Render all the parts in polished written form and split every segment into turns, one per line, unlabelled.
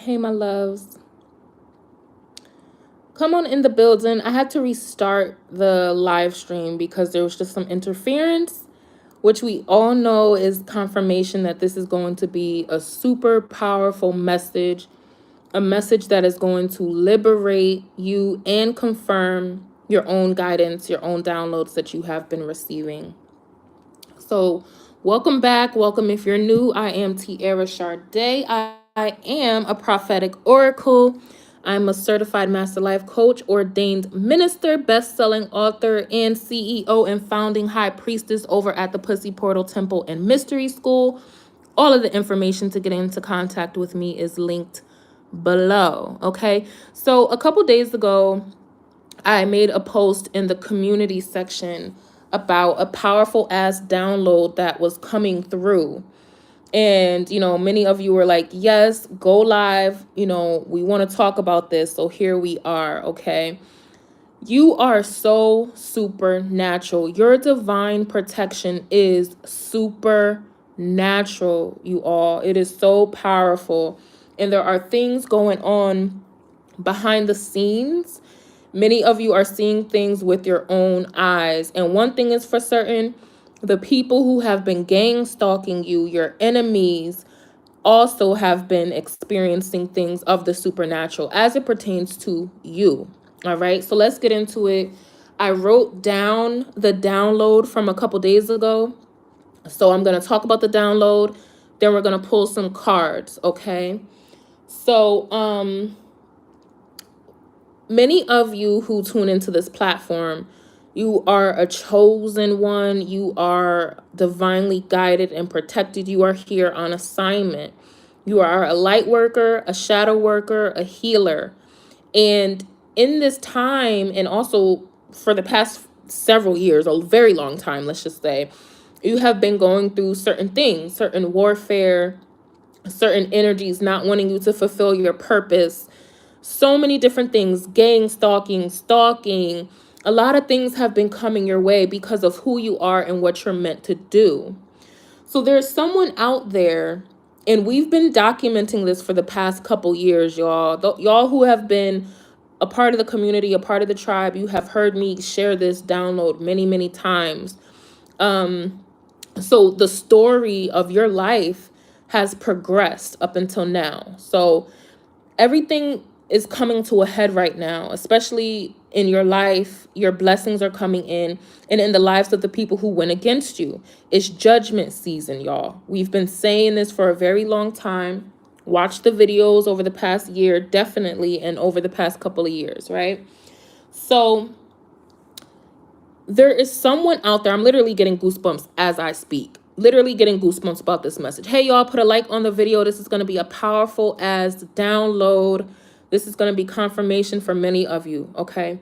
Hey, my loves. Come on in the building. I had to restart the live stream because there was just some interference, which we all know is confirmation that this is going to be a super powerful message, a message that is going to liberate you and confirm your own guidance, your own downloads that you have been receiving. So welcome back. Welcome if you're new. I am Tiara Shardé. I am a prophetic oracle. I'm a certified master life coach, ordained minister, best-selling author, and CEO and founding high priestess over at the Pussy Portal Temple and Mystery School. All of the information to get into contact with me is linked below. Okay, so a couple days ago, I made a post in the community section about a powerful ass download that was coming through. And, many of you were like, yes, go live. We want to talk about this. So here we are. Okay. You are so supernatural. Your divine protection is supernatural, you all. It is so powerful. And there are things going on behind the scenes. Many of you are seeing things with your own eyes. And one thing is for certain, the people who have been gang stalking you, your enemies, also have been experiencing things of the supernatural as it pertains to you. All right, so let's get into it. I wrote down the download from a couple days ago. So I'm going to talk about the download. Then we're going to pull some cards. Okay. So, many of you who tune into this platform, you are a chosen one. You are divinely guided and protected. You are here on assignment. You are a light worker, a shadow worker, a healer. And in this time, and also for the past several years, a very long time, let's just say, you have been going through certain things, certain warfare, certain energies not wanting you to fulfill your purpose. So many different things, gang stalking. A lot of things have been coming your way because of who you are and what you're meant to do. So there's someone out there, and we've been documenting this for the past couple years, y'all. Y'all who have been a part of the community, a part of the tribe, you have heard me share this download many, many times. So the story of your life has progressed up until now. So everything is coming to a head right now, especially in your life. Your blessings are coming in, and in the lives of the people who went against you. It's judgment season, y'all. We've been saying this for a very long time. Watch the videos over the past year, definitely, and over the past couple of years, right? So there is someone out there. I'm literally getting goosebumps as I speak. Literally getting goosebumps about this message. Hey, y'all, put a like on the video. This is going to be a powerful as download. This is going to be confirmation for many of you, okay?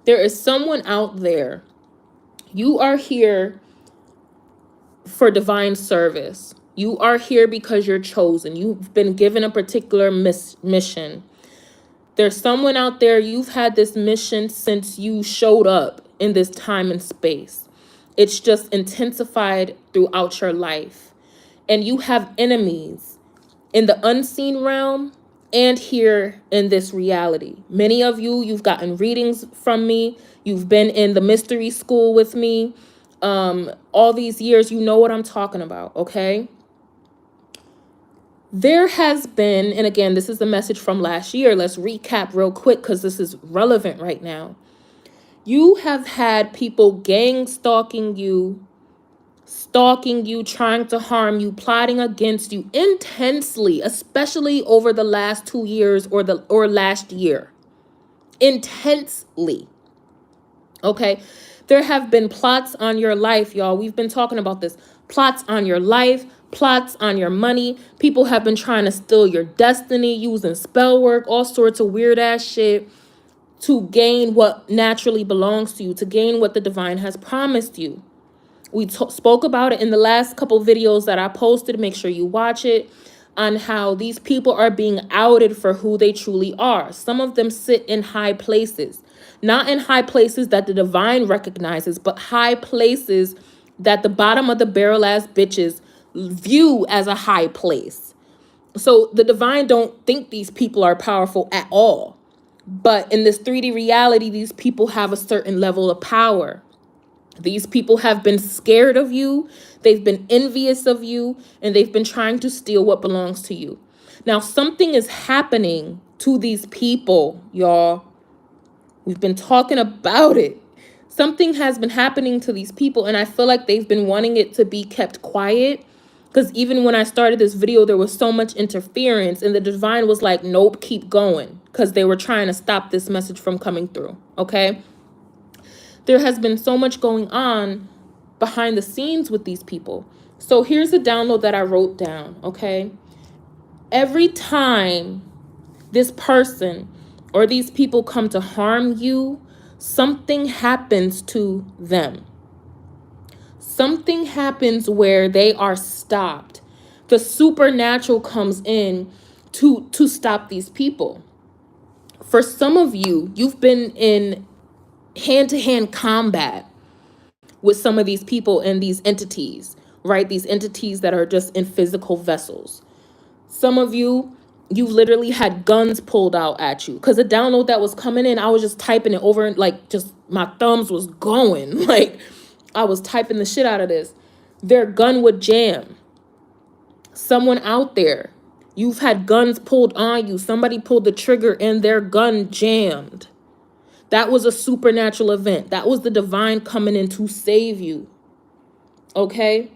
There is someone out there. You are here for divine service. You are here because you're chosen. You've been given a particular mission. There's someone out there, you've had this mission since you showed up in this time and space. It's just intensified throughout your life. And you have enemies in the unseen realm and here in this reality. Many of you, you've gotten readings from me. You've been in the mystery school with me. All these years, you know what I'm talking about, okay? There has been, and again, this is the message from last year. Let's recap real quick because this is relevant right now. You have had people gang stalking you, trying to harm you, plotting against you intensely, especially over the last 2 years or last year. Intensely. Okay? There have been plots on your life, y'all. We've been talking about this. Plots on your life, plots on your money. People have been trying to steal your destiny, using spell work, all sorts of weird ass shit to gain what naturally belongs to you, to gain what the divine has promised you. We spoke about it in the last couple videos that I posted. Make sure you watch it, on how these people are being outed for who they truly are. Some of them sit in high places, not in high places that the divine recognizes, but high places that the bottom of the barrel ass bitches view as a high place. So the divine don't think these people are powerful at all. But in this 3D reality, these people have a certain level of power. These people have been scared of you. They've been envious of you, and they've been trying to steal what belongs to you. Now, something is happening to these people, y'all. We've been talking about it. Something has been happening to these people, and I feel like they've been wanting it to be kept quiet. Because even when I started this video, there was so much interference, and the divine was like, nope, keep going. Because they were trying to stop this message from coming through, okay? There has been so much going on behind the scenes with these people. So here's the download that I wrote down, okay? Every time this person or these people come to harm you, something happens to them. Something happens where they are stopped. The supernatural comes in to stop these people. For some of you, you've been in hand-to-hand combat with some of these people and these entities, right? These entities that are just in physical vessels. Some of you, you literally had guns pulled out at you. Because the download that was coming in, I was just typing it over, and like, just my thumbs was going. Like, I was typing the shit out of this. Their gun would jam. Someone out there, you've had guns pulled on you. Somebody pulled the trigger and their gun jammed. That was a supernatural event. That was the divine coming in to save you. Okay?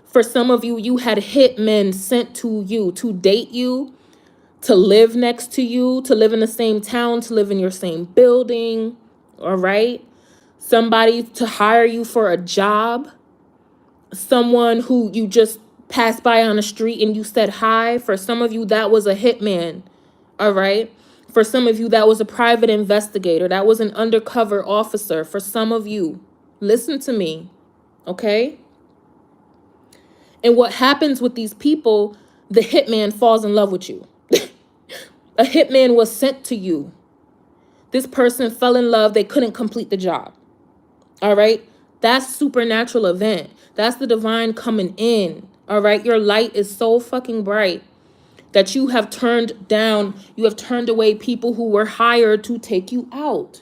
For some of you, you had hitmen sent to you to date you, to live next to you, to live in the same town, to live in your same building. All right? Somebody to hire you for a job. Someone who you just passed by on the street and you said hi. For some of you, that was a hitman. All right? For some of you, that was a private investigator. That was an undercover officer. For some of you, listen to me, okay? And what happens with these people, the hitman falls in love with you. A hitman was sent to you. This person fell in love. They couldn't complete the job. All right? That's supernatural event. That's the divine coming in. All right? Your light is so fucking bright that you have turned down, you have turned away people who were hired to take you out.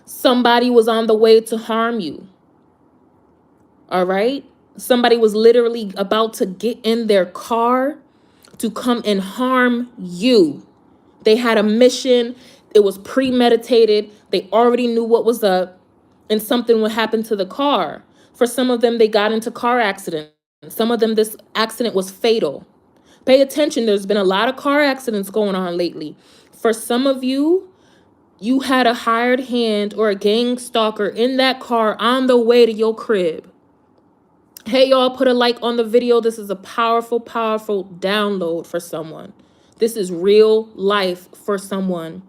Somebody was on the way to harm you. All right? Somebody was literally about to get in their car to come and harm you. They had a mission. It was premeditated. They already knew what was up, and something would happen to the car. For some of them, they got into car accidents. Some of them, this accident was fatal. Pay attention. There's been a lot of car accidents going on lately. For some of you, you had a hired hand or a gang stalker in that car on the way to your crib. Hey, y'all, put a like on the video. This is a powerful, powerful download for someone. This is real life for someone.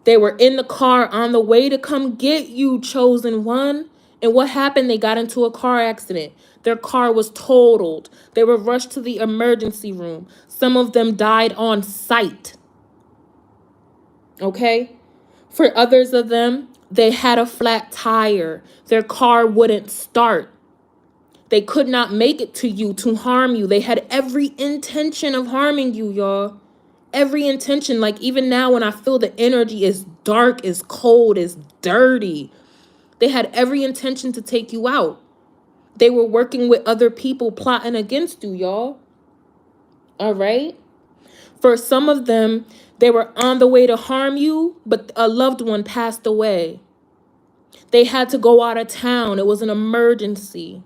They were in the car on the way to come get you, chosen one. And what happened? They got into a car accident. Their car was totaled. They were rushed to the emergency room. Some of them died on sight. Okay? For others of them, they had a flat tire. Their car wouldn't start. They could not make it to you to harm you. They had every intention of harming you, y'all. Every intention. Like, even now when I feel the energy is dark, is cold, is dirty, they had every intention to take you out. They were working with other people plotting against you, y'all. All right? For some of them, they were on the way to harm you, but a loved one passed away. They had to go out of town. It was an emergency.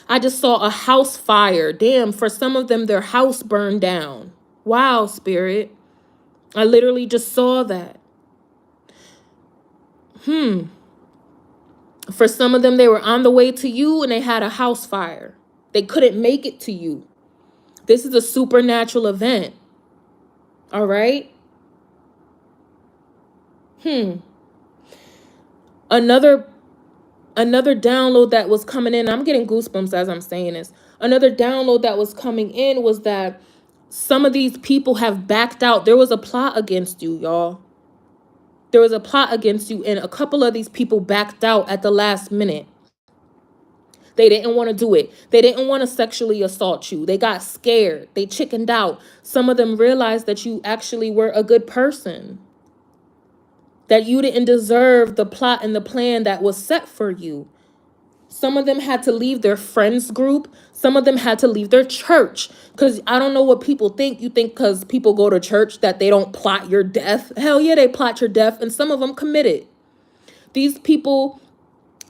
I just saw a house fire. Damn, for some of them, their house burned down. Wow, Spirit. I literally just saw that. For some of them, they were on the way to you and they had a house fire. They couldn't make it to you. This is a supernatural event. All right? Another download that was coming in, I'm getting goosebumps as I'm saying this. Another download that was coming in was that some of these people have backed out. There was a plot against you, y'all. There was a plot against you, and a couple of these people backed out at the last minute. They didn't want to do it. They didn't want to sexually assault you. They got scared. They chickened out. Some of them realized that you actually were a good person, that you didn't deserve the plot and the plan that was set for you. Some of them had to leave their friends group. Some of them had to leave their church. Because I don't know what people think. You think because people go to church that they don't plot your death. Hell yeah, they plot your death. And some of them committed. These people,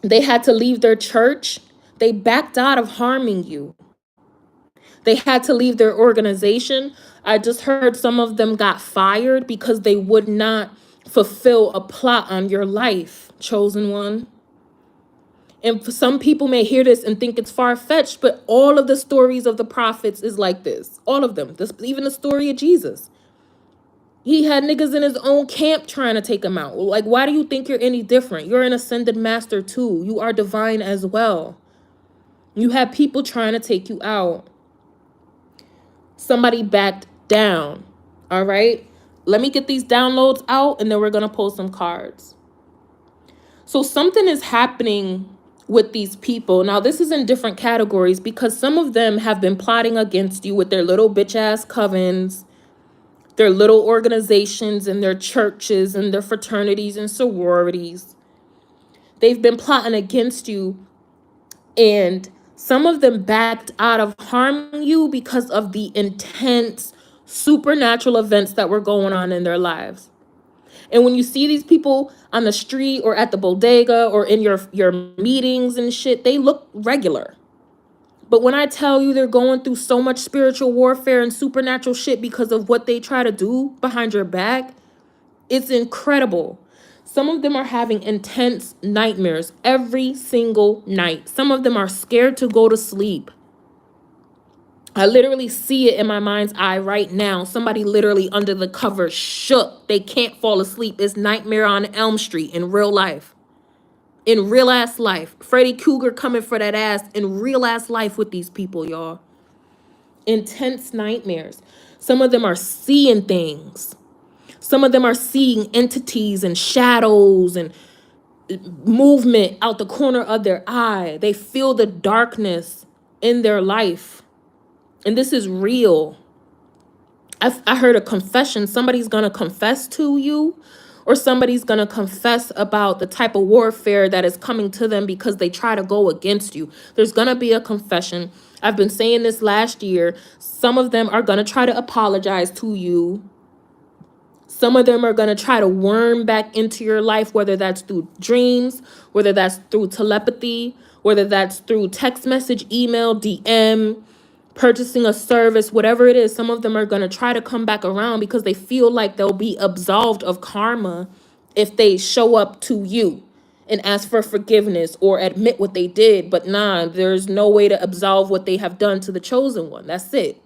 they had to leave their church. They backed out of harming you. They had to leave their organization. I just heard some of them got fired because they would not fulfill a plot on your life, chosen one. And for some people may hear this and think it's far-fetched, but all of the stories of the prophets is like this. All of them. Even the story of Jesus. He had niggas in his own camp trying to take him out. Like, why do you think you're any different? You're an ascended master too. You are divine as well. You have people trying to take you out. Somebody backed down. All right? Let me get these downloads out and then we're going to pull some cards. So something is happening with these people. Now, this is in different categories because some of them have been plotting against you with their little bitch ass covens, their little organizations and their churches and their fraternities and sororities. They've been plotting against you, and some of them backed out of harming you because of the intense supernatural events that were going on in their lives. And when you see these people on the street or at the bodega or in your meetings and shit, they look regular. But when I tell you they're going through so much spiritual warfare and supernatural shit because of what they try to do behind your back, it's incredible. Some of them are having intense nightmares every single night. Some of them are scared to go to sleep. I literally see it in my mind's eye right now. Somebody literally under the cover shook. They can't fall asleep. It's Nightmare on Elm Street in real life. In real ass life. Freddy Krueger coming for that ass in real ass life with these people, y'all. Intense nightmares. Some of them are seeing things. Some of them are seeing entities and shadows and movement out the corner of their eye. They feel the darkness in their life. And this is real. I heard a confession. Somebody's going to confess to you, or somebody's going to confess about the type of warfare that is coming to them because they try to go against you. There's going to be a confession. I've been saying this last year. Some of them are going to try to apologize to you. Some of them are going to try to worm back into your life, whether that's through dreams, whether that's through telepathy, whether that's through text message, email, DM, purchasing a service, whatever it is. Some of them are going to try to come back around because they feel like they'll be absolved of karma if they show up to you and ask for forgiveness or admit what they did. But nah, there's no way to absolve what they have done to the chosen one. That's it.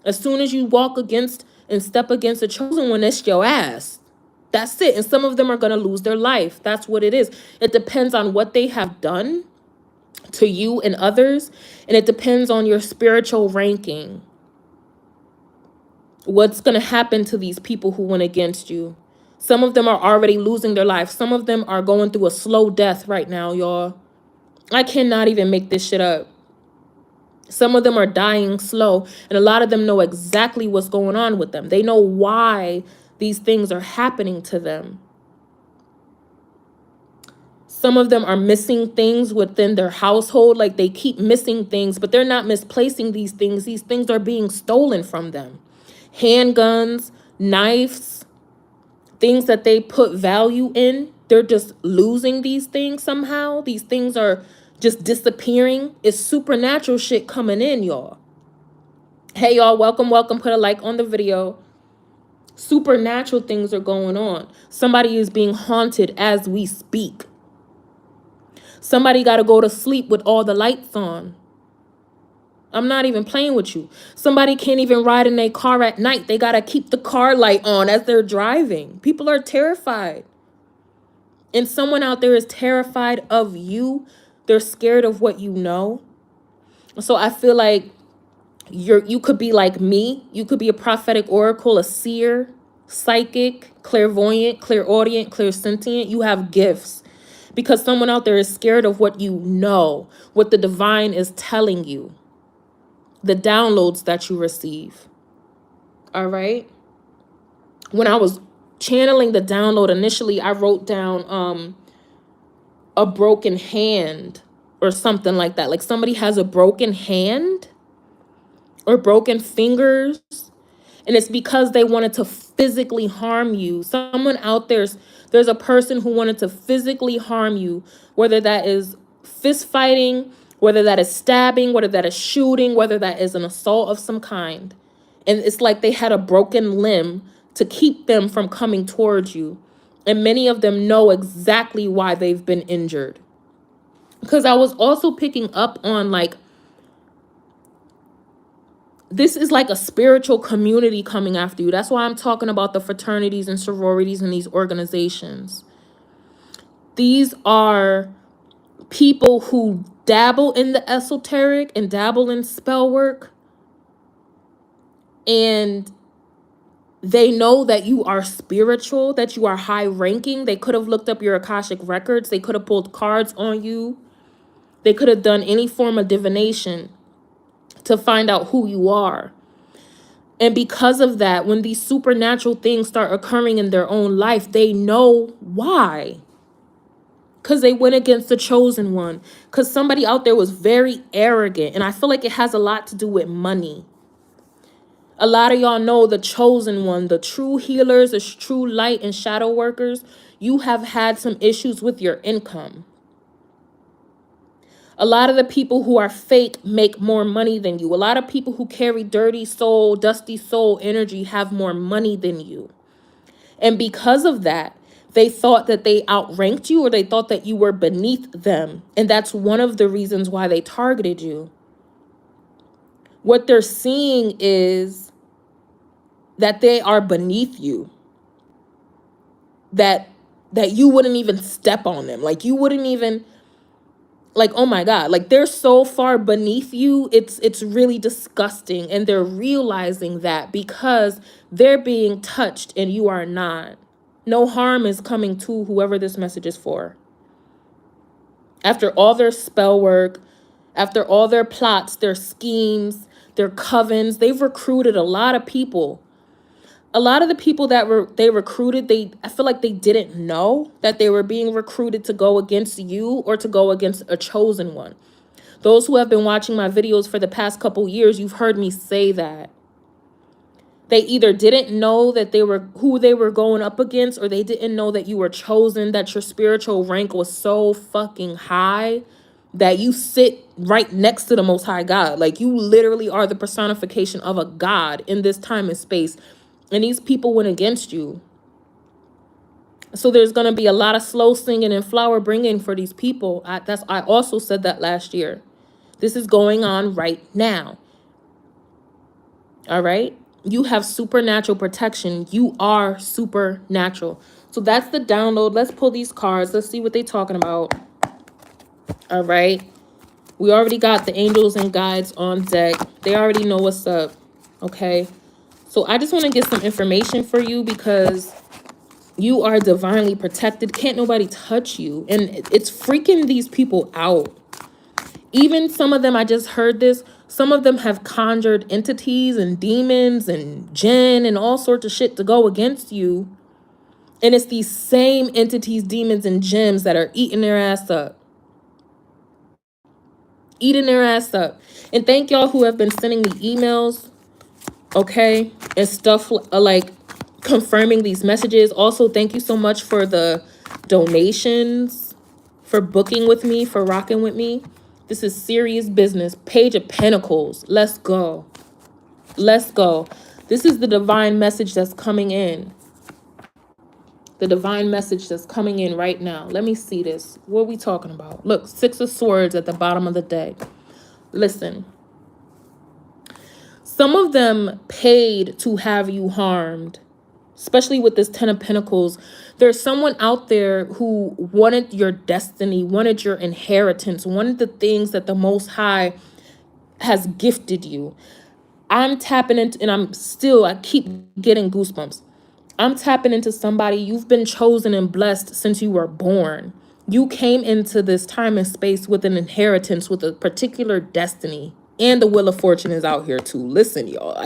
As soon as you walk against and step against the chosen one, it's your ass. That's it. And some of them are going to lose their life. That's what it is. It depends on what they have done to you and others, and it depends on your spiritual ranking. What's going to happen to these people who went against you? Some of them are already losing their life. Some of them are going through a slow death right now, y'all. I cannot even make this shit up. Some of them are dying slow, and a lot of them know exactly what's going on with them. They know why these things are happening to them. Some of them are missing things within their household. Like, they keep missing things, but they're not misplacing these things. These things are being stolen from them. Handguns, knives, things that they put value in. They're just losing these things somehow. These things are just disappearing. It's supernatural shit coming in, y'all. Hey, y'all, welcome. Put a like on the video. Supernatural things are going on. Somebody is being haunted as we speak. Somebody got to go to sleep with all the lights on. I'm not even playing with you. Somebody can't even ride in their car at night. They got to keep the car light on as they're driving. People are terrified. And someone out there is terrified of you. They're scared of what you know. So I feel like you could be like me. You could be a prophetic oracle, a seer, psychic, clairvoyant, clairaudient, clairsentient. You have gifts. because someone out there is scared of what you know, what the divine is telling you, the downloads that you receive. All right. When I was channeling the download initially, I wrote down a broken hand or something like that. Like somebody has a broken hand or broken fingers, and it's because they wanted to physically harm you. Someone out there's a person who wanted to physically harm you, whether that is fist fighting, whether that is stabbing, whether that is shooting, whether that is an assault of some kind. And it's like they had a broken limb to keep them from coming towards you. And many of them know exactly why they've been injured. Because I was also picking up on, like, this is like a spiritual community coming after you. That's why I'm talking about the fraternities and sororities and these organizations. These are people who dabble in the esoteric and dabble in spell work. And they know that you are spiritual, that you are high ranking. They could have looked up your Akashic records. They could have pulled cards on you. They could have done any form of divination to find out who you are. And because of that, when these supernatural things start occurring in their own life, they know why. Because they went against the chosen one. Because somebody out there was very arrogant. And I feel like it has a lot to do with money. A lot of y'all know the chosen one, the true healers, the true light and shadow workers. You have had some issues with your income. A lot of the people who are fake make more money than you. A lot of people who carry dirty soul, dusty soul energy have more money than you. And because of that, they thought that they outranked you, or they thought that you were beneath them. And that's one of the reasons why they targeted you. What they're seeing is that they are beneath you. That you wouldn't even step on them. Like you wouldn't even, like, oh my God, like they're so far beneath you. It's really disgusting. And they're realizing that because they're being touched and you are not. No harm is coming to whoever this message is for. After all their spell work, after all their plots, their schemes, their covens, they've recruited a lot of people. A lot of the people that they recruited, I feel like they didn't know that they were being recruited to go against you or to go against a chosen one. Those who have been watching my videos for the past couple years, you've heard me say that. They either didn't know that who they were going up against, or they didn't know that you were chosen, that your spiritual rank was so fucking high that you sit right next to the Most High God. Like you literally are the personification of a God in this time and space. And these people went against you. So there's going to be a lot of slow singing and flower bringing for these people. I also said that last year. This is going on right now. All right. You have supernatural protection. You are supernatural. So that's the download. Let's pull these cards. Let's see what they're talking about. All right. We already got the angels and guides on deck. They already know what's up. Okay. So I just want to get some information for you because you are divinely protected. Can't nobody touch you. And it's freaking these people out. Even some of them, I just heard this, some of them have conjured entities and demons and jinn and all sorts of shit to go against you. And it's these same entities, demons, and jinns that are eating their ass up. Eating their ass up. And thank y'all who have been sending me emails, okay, and stuff like confirming these messages. Also, thank you so much for the donations, for booking with me, for rocking with me. This is serious business. Page of Pentacles. Let's go. Let's go. This is the divine message that's coming in. The divine message that's coming in right now. Let me see this. What are we talking about? Look, 6 of Swords at the bottom of the deck. Listen. Some of them paid to have you harmed. Especially with this 10 of Pentacles. There's someone out there who wanted your destiny, wanted your inheritance, wanted the things that the Most High has gifted you. I'm tapping into, and I keep getting goosebumps. I'm tapping into somebody. You've been chosen and blessed since you were born. You came into this time and space with an inheritance, with a particular destiny. And the Wheel of Fortune is out here too. Listen, y'all,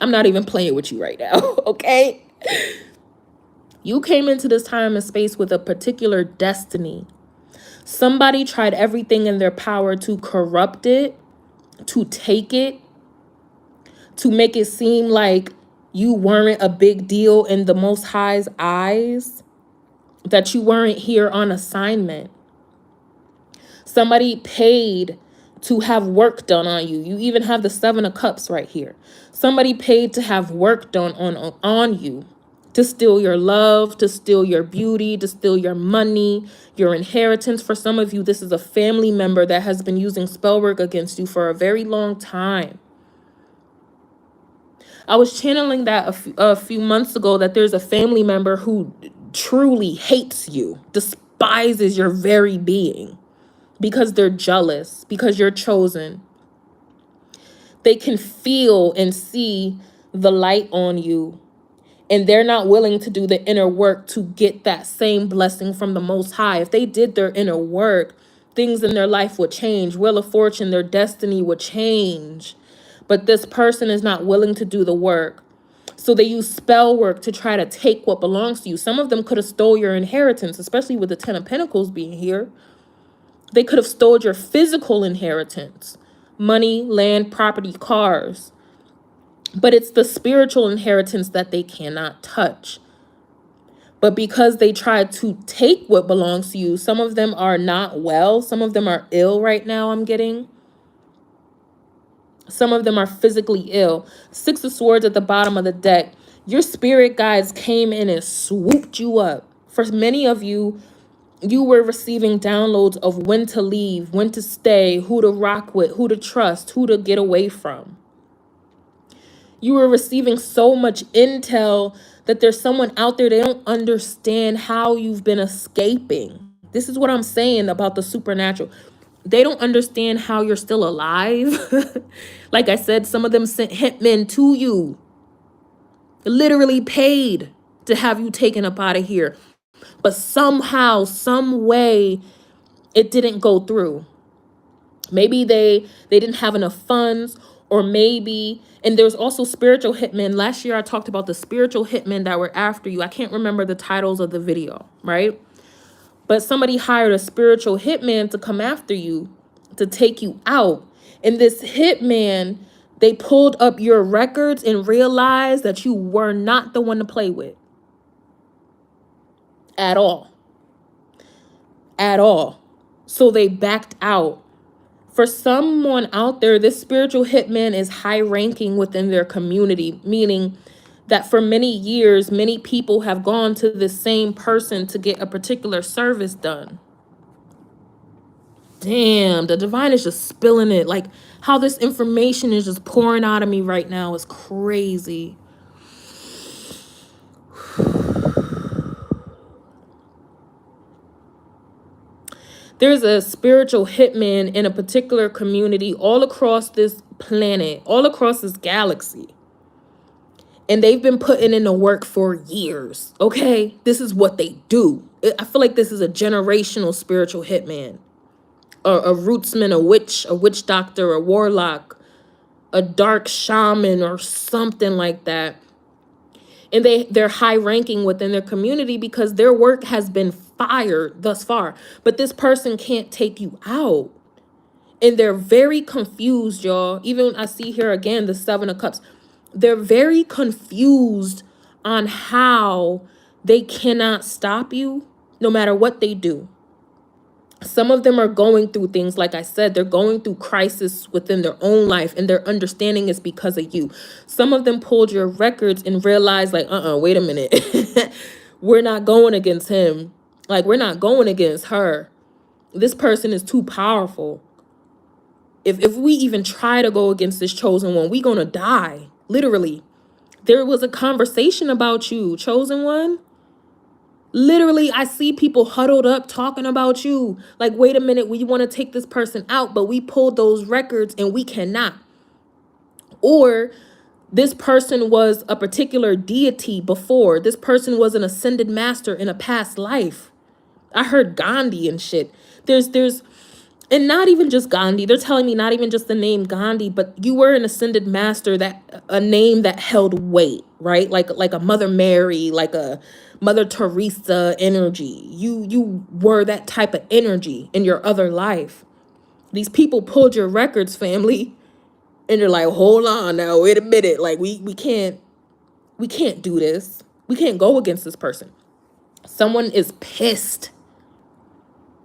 I'm not even playing with you right now, okay? You came into this time and space with a particular destiny. Somebody tried everything in their power to corrupt it, to take it, to make it seem like you weren't a big deal in the Most High's eyes, that you weren't here on assignment. Somebody paid to have work done on you. You even have the 7 of Cups right here. Somebody paid to have work done on you, to steal your love, to steal your beauty, to steal your money, your inheritance. For some of you, this is a family member that has been using spell work against you for a very long time. I was channeling that a few months ago, that there's a family member who truly hates you, despises your very being, because they're jealous, because you're chosen. They can feel and see the light on you, and they're not willing to do the inner work to get that same blessing from the Most High. If they did their inner work, things in their life would change. Wheel of Fortune, their destiny would change. But this person is not willing to do the work. So they use spell work to try to take what belongs to you. Some of them could have stole your inheritance, especially with the 10 of Pentacles being here. They could have stole your physical inheritance, money, land, property, cars. But it's the spiritual inheritance that they cannot touch. But because they tried to take what belongs to you, some of them are not well. Some of them are ill right now, I'm getting. Some of them are physically ill. 6 of Swords at the bottom of the deck. Your spirit guides came in and swooped you up. For many of you, you were receiving downloads of when to leave, when to stay, who to rock with, who to trust, who to get away from. You were receiving so much intel that there's someone out there, they don't understand how you've been escaping. This is what I'm saying about the supernatural. They don't understand how you're still alive. Like I said, some of them sent hitmen to you. Literally paid to have you taken up out of here. But somehow, some way, it didn't go through. Maybe they didn't have enough funds, or maybe, and there's also spiritual hitmen. Last year I talked about the spiritual hitmen that were after you. I can't remember the titles of the video, right? But somebody hired a spiritual hitman to come after you, to take you out. And this hitman, they pulled up your records and realized that you were not the one to play with. At all. At all. So they backed out. For someone out there, this spiritual hitman is high ranking within their community, meaning that for many years, many people have gone to the same person to get a particular service done. Damn, the divine is just spilling it. Like how this information is just pouring out of me right now is crazy. There's a spiritual hitman in a particular community all across this planet, all across this galaxy. And they've been putting in the work for years, okay? This is what they do. I feel like this is a generational spiritual hitman. A rootsman, a witch doctor, a warlock, a dark shaman or something like that. And they're high ranking within their community because their work has been fired thus far. But this person can't take you out. And they're very confused, y'all. Even I see here again, the 7 of Cups. They're very confused on how they cannot stop you no matter what they do. Some of them are going through things, like I said, they're going through crisis within their own life, and their understanding is because of you. Some of them pulled your records and realized, like, wait a minute. We're not going against him. Like, we're not going against her. This person is too powerful. If we even try to go against this chosen one, we're going to die. Literally. There was a conversation about you, chosen one. Literally, I see people huddled up talking about you. Like, wait a minute, we want to take this person out, but we pulled those records and we cannot. Or this person was a particular deity before. This person was an ascended master in a past life. I heard Gandhi and shit. There's and not even just Gandhi. They're telling me not even just the name Gandhi, but you were an ascended master, that a name that held weight, right? Like a Mother Mary, like a Mother Teresa energy. You were that type of energy in your other life. These people pulled your records, family, and you're like, hold on now, wait a minute. Like we can't do this. We can't go against this person. Someone is pissed.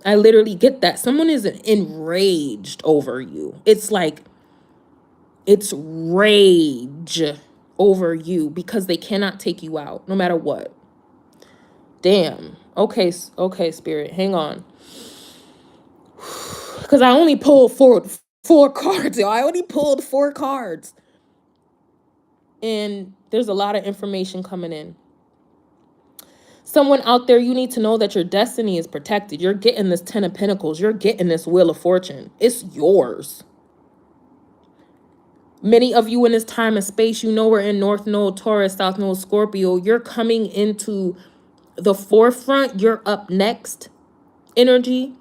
I literally get that. Someone is enraged over you. It's like, it's rage over you because they cannot take you out no matter what. Damn. Okay, Spirit, hang on. Because I only pulled four cards, y'all. I only pulled 4 cards. And there's a lot of information coming in. Someone out there, you need to know that your destiny is protected. You're getting this 10 of Pentacles. You're getting this Wheel of Fortune. It's yours. Many of you in this time and space, you know, we're in North Node, Taurus, South Node, Scorpio. You're coming into the forefront. You're up next energy.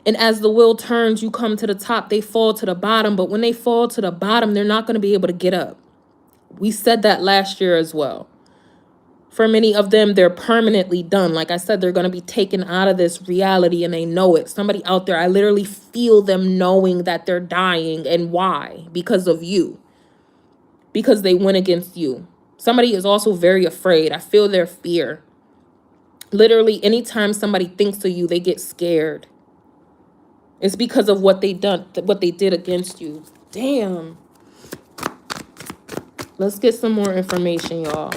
And as the wheel turns, you come to the top. They fall to the bottom. But when they fall to the bottom, they're not going to be able to get up. We said that last year as well. For many of them, they're permanently done. Like I said, they're going to be taken out of this reality and they know it. Somebody out there, I literally feel them knowing that they're dying. And why? Because of you. Because they went against you. Somebody is also very afraid. I feel their fear. Literally, anytime somebody thinks of you, they get scared. It's because of what they did against you. Damn. Let's get some more information, y'all.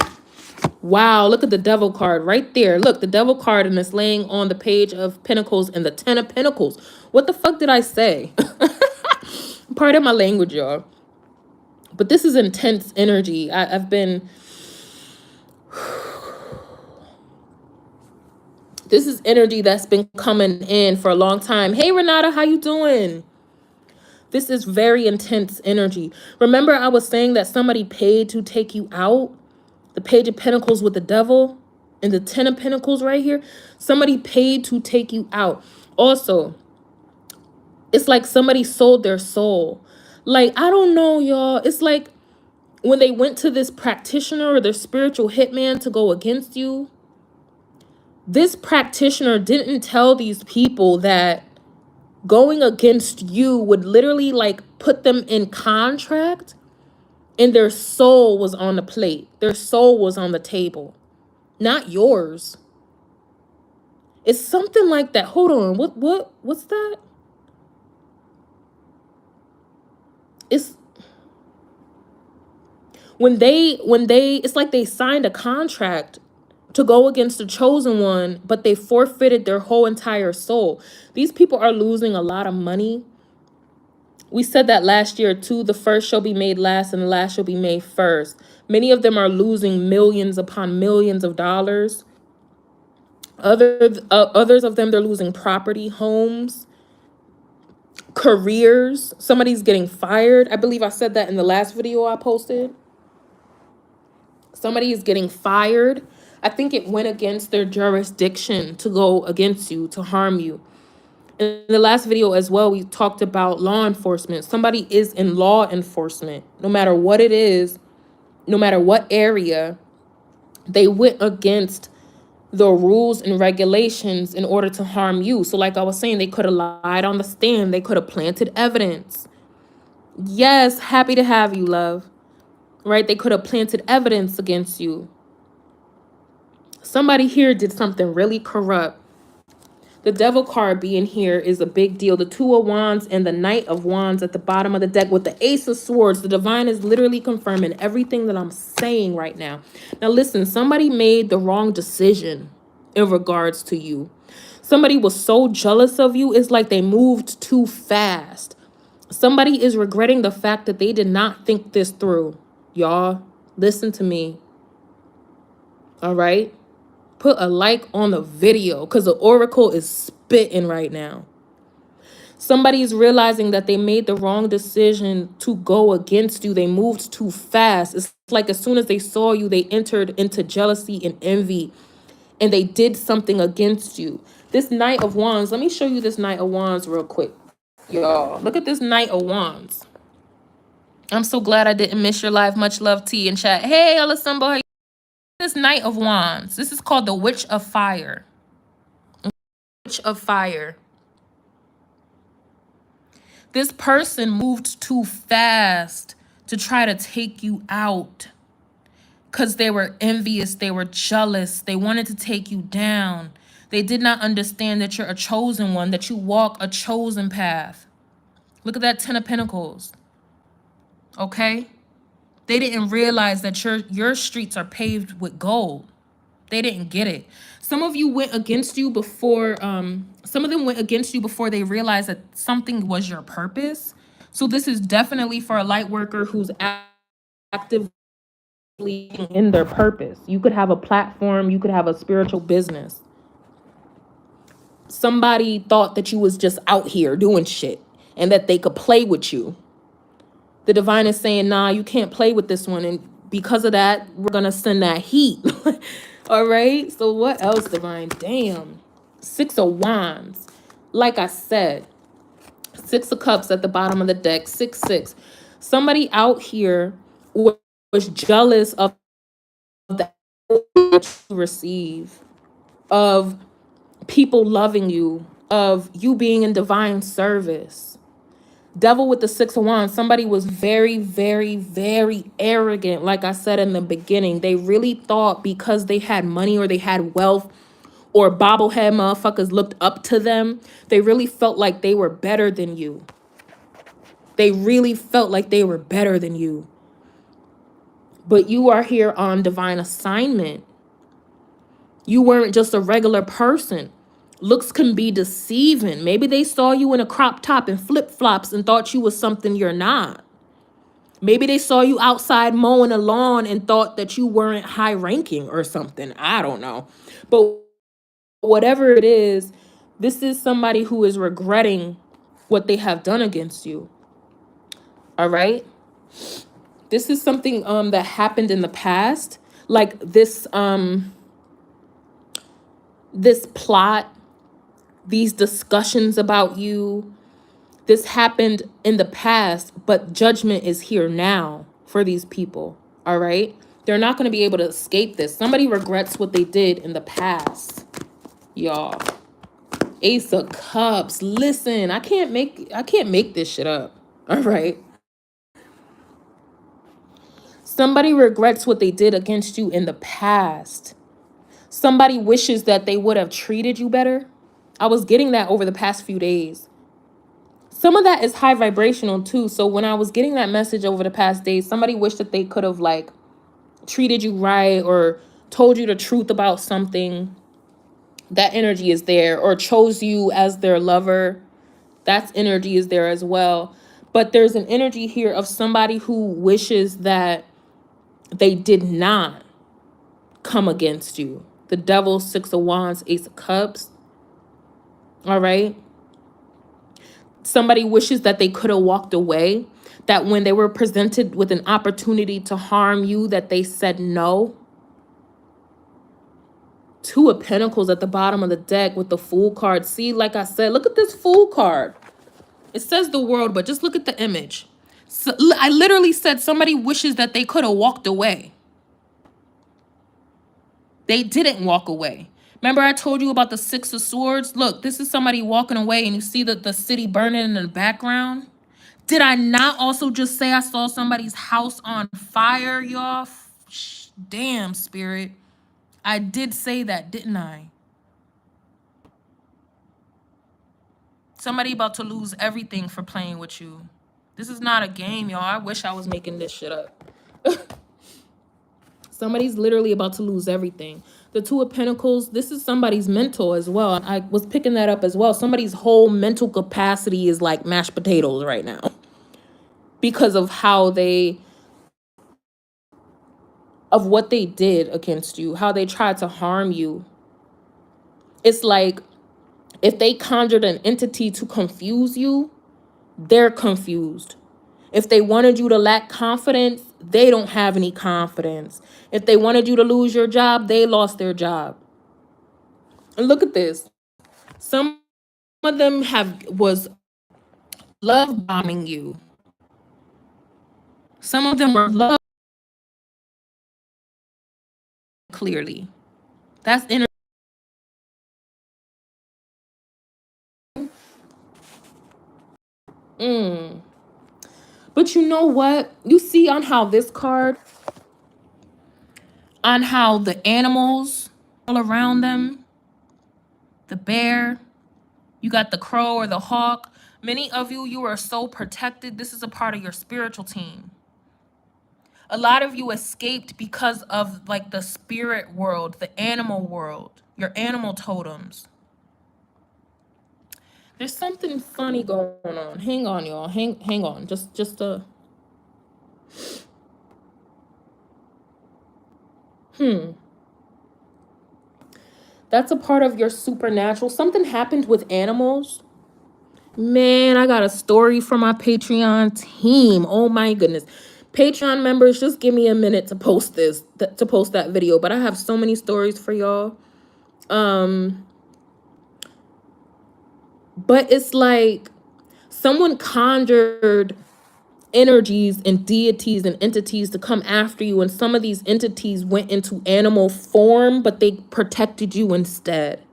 Wow, look at the Devil card right there. Look, the Devil card, and it's laying on the Page of Pentacles and the 10 of Pentacles. What the fuck did I say? Pardon my language, y'all. But this is intense energy. I've been... This is energy that's been coming in for a long time. Hey, Renata, how you doing? This is very intense energy. Remember I was saying that somebody paid to take you out? The Page of Pentacles with the Devil and the 10 of Pentacles right here. Somebody paid to take you out. Also, it's like somebody sold their soul. Like, I don't know, y'all. It's like when they went to this practitioner or their spiritual hitman to go against you, this practitioner didn't tell these people that going against you would literally like put them in contract. And their soul was on the plate. Their soul was on the table. Not yours. It's something like that. Hold on. What's that? It's when they it's like they signed a contract to go against the chosen one, but they forfeited their whole entire soul. These people are losing a lot of money. We said that last year too. The first shall be made last and the last shall be made first. Many of them are losing millions upon millions of dollars. Others of them, they're losing property, homes, careers. Somebody's getting fired. I believe I said that in the last video I posted. Somebody is getting fired. I think it went against their jurisdiction to go against you, to harm you. In the last video as well, we talked about law enforcement. Somebody is in law enforcement. No matter what it is, no matter what area, they went against the rules and regulations in order to harm you. So like I was saying, they could have lied on the stand. They could have planted evidence. Yes, happy to have you, love. Right? They could have planted evidence against you. Somebody here did something really corrupt. The Devil card being here is a big deal. The 2 of Wands and the Knight of Wands at the bottom of the deck with the Ace of Swords. The Divine is literally confirming everything that I'm saying right now. Now listen, somebody made the wrong decision in regards to you. Somebody was so jealous of you. It's like they moved too fast. Somebody is regretting the fact that they did not think this through. Y'all, listen to me. All right? Put a like on the video because the oracle is spitting right now. Somebody is realizing that they made the wrong decision to go against you. They moved too fast. It's like as soon as they saw you, they entered into jealousy and envy and they did something against you. This Knight of Wands. Let me show you this Knight of Wands real quick, y'all. Look at this Knight of Wands. I'm so glad I didn't miss your live. Much love, T in chat. Hey, Alasumba. This Knight of Wands. This is called the Witch of Fire. Witch of Fire. This person moved too fast to try to take you out because they were envious, they were jealous, they wanted to take you down. They did not understand that you're a chosen one, that you walk a chosen path. Look at that 10 of Pentacles. Okay? They didn't realize that your streets are paved with gold. They didn't get it. Some of you went against you before, some of them went against you before they realized that something was your purpose. So this is definitely for a light worker who's actively in their purpose. You could have a platform, you could have a spiritual business. Somebody thought that you was just out here doing shit and that they could play with you. The divine is saying, nah, you can't play with this one. And because of that, we're going to send that heat. All right. So what else, divine? Damn. 6 of Wands. Like I said, 6 of Cups at the bottom of the deck. 6-6. Somebody out here was jealous of that you receive, of people loving you, of you being in divine service. Devil with the 6 of Wands. Somebody was very, very, very arrogant. Like I said in the beginning, they really thought because they had money or they had wealth or bobblehead motherfuckers looked up to them, they really felt like they were better than you. They really felt like they were better than you. But you are here on divine assignment. You weren't just a regular person. Looks can be deceiving. Maybe they saw you in a crop top and flip-flops and thought you was something you're not. Maybe they saw you outside mowing a lawn and thought that you weren't high ranking or something. I don't know. But whatever it is, this is somebody who is regretting what they have done against you. All right? This is something that happened in the past. Like this this plot, these discussions about you, this happened in the past, but judgment is here now for these people, all right? They're not going to be able to escape this. Somebody regrets what they did in the past, y'all. Ace of Cups. Listen, I can't make this shit up, all right? Somebody regrets what they did against you in the past. Somebody wishes that they would have treated you better. I was getting that over the past few days. Some of that is high vibrational too. So when I was getting that message over the past days, somebody wished that they could have like treated you right or told you the truth about something. That energy is there, or chose you as their lover. That energy is there as well. But there's an energy here of somebody who wishes that they did not come against you. The Devil, 6 of Wands, Ace of Cups. All right. Somebody wishes that they could have walked away, that when they were presented with an opportunity to harm you, that they said no. 2 of Pentacles at the bottom of the deck with the Fool card. See, like I said, look at this Fool card. It says the world, but just look at the image. So, I literally said somebody wishes that they could have walked away. They didn't walk away. Remember I told you about the 6 of Swords? Look, this is somebody walking away and you see the city burning in the background. Did I not also just say I saw somebody's house on fire, y'all? Damn, Spirit. I did say that, didn't I? Somebody about to lose everything for playing with you. This is not a game, y'all. I wish I was making this shit up. Somebody's literally about to lose everything. The 2 of Pentacles, this is somebody's mental as well. I was picking that up as well. Somebody's whole mental capacity is like mashed potatoes right now because of of what they did against you, how they tried to harm you. It's like if they conjured an entity to confuse you, they're confused. If they wanted you to lack confidence, they don't have any confidence. If they wanted you to lose your job, they lost their job. And look at this. Some of them was love bombing you. Some of them were love clearly. That's inner. But you know what? You see on how this card, on how the animals all around them, the bear, you got the crow or the hawk. Many of you, you are so protected. This is a part of your spiritual team. A lot of you escaped because of like the spirit world, the animal world, your animal totems. There's something funny going on. Hang on, y'all. Hang on. Just That's a part of your supernatural. Something happened with animals. Man, I got a story for my Patreon team. Oh my goodness. Patreon members, just give me a minute to post to post that video. But I have so many stories for y'all. But it's like someone conjured energies and deities and entities to come after you, and some of these entities went into animal form, but they protected you instead.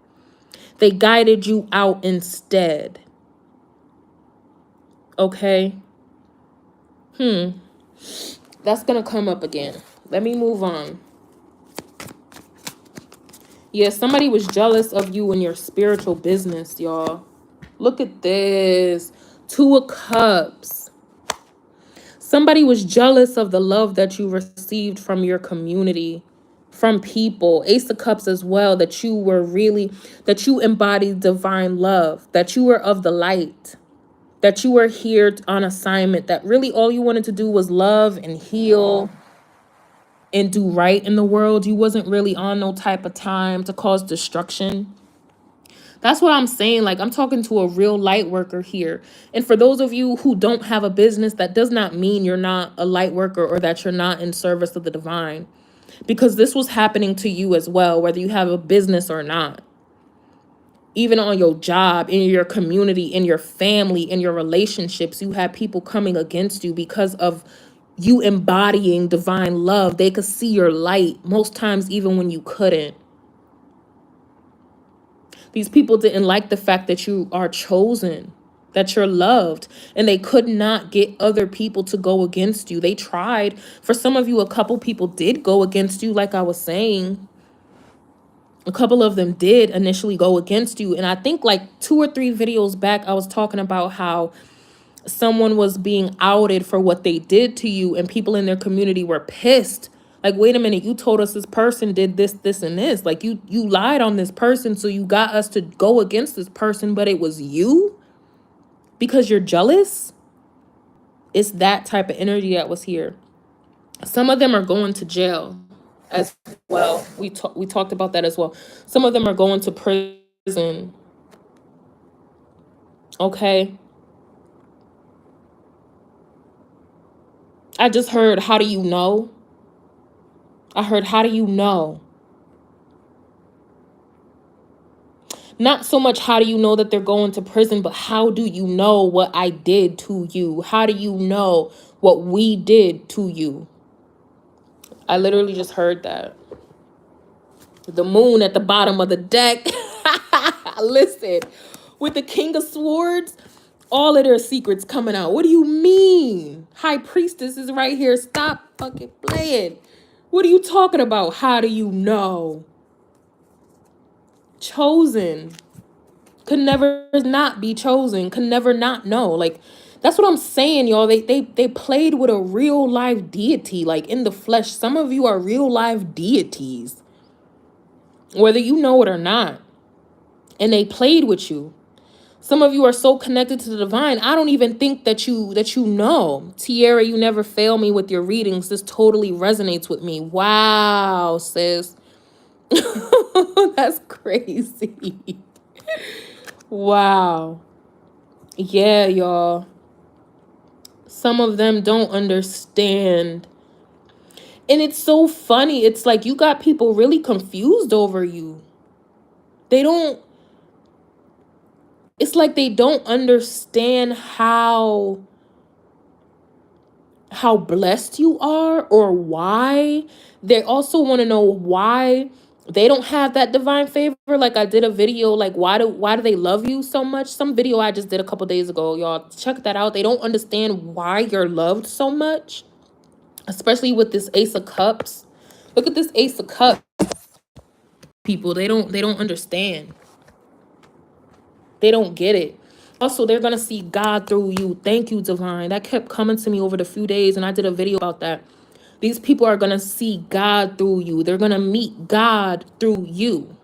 They guided you out instead. Okay. That's gonna come up again. Let me move on. Yeah, somebody was jealous of you in your spiritual business, y'all. Look at this. 2 of Cups. Somebody was jealous of the love that you received from your community, from people. Ace of Cups as well, that you embodied divine love, that you were of the light, that you were here on assignment, that really all you wanted to do was love and heal and do right in the world. You wasn't really on no type of time to cause destruction. That's what I'm saying. Like, I'm talking to a real light worker here. And for those of you who don't have a business, that does not mean you're not a light worker or that you're not in service of the divine. Because this was happening to you as well, whether you have a business or not. Even on your job, in your community, in your family, in your relationships, you had people coming against you because of you embodying divine love. They could see your light, most times even when you couldn't. These people didn't like the fact that you are chosen, that you're loved, and they could not get other people to go against you. They tried. For some of you, a couple people did go against you, like I was saying. A couple of them did initially go against you. And I think like 2 or 3 videos back, I was talking about how someone was being outed for what they did to you, and people in their community were pissed. Like, wait a minute, you told us this person did this, this, and this. Like, you lied on this person, so you got us to go against this person, but it was you because you're jealous. It's that type of energy that was here. Some of them are going to jail as well. We talked about that as well. Some of them are going to prison. Okay. I just heard, how do you know? I heard, how do you know? Not so much how do you know that they're going to prison, but how do you know what I did to you? How do you know what we did to you? I literally just heard that. The moon at the bottom of the deck. Listen, with the King of Swords, all of their secrets coming out. What do you mean? High Priestess is right here. Stop fucking playing. What are you talking about? How do you know? Chosen. Could never not be chosen. Could never not know. Like, that's what I'm saying, y'all. They played with a real live deity, like in the flesh. Some of you are real live deities, whether you know it or not. And they played with you. Some of you are so connected to the divine, I don't even think that you know. Tiara, you never fail me with your readings. This totally resonates with me. Wow, sis. That's crazy. Wow. Yeah, y'all. Some of them don't understand. And it's so funny. It's like you got people really confused over you. They don't. It's like they don't understand how blessed you are, or why. They also want to know why they don't have that divine favor. Like, I did a video, like, why do they love you so much? Some video I just did a couple days ago, y'all check that out. They don't understand why you're loved so much, especially with this Ace of Cups. Look at this Ace of Cups, people. They don't understand. They don't get it. Also, they're gonna see God through you. Thank you, divine. That kept coming to me over the few days, and I did a video about that. These people are gonna see God through you. They're gonna meet God through you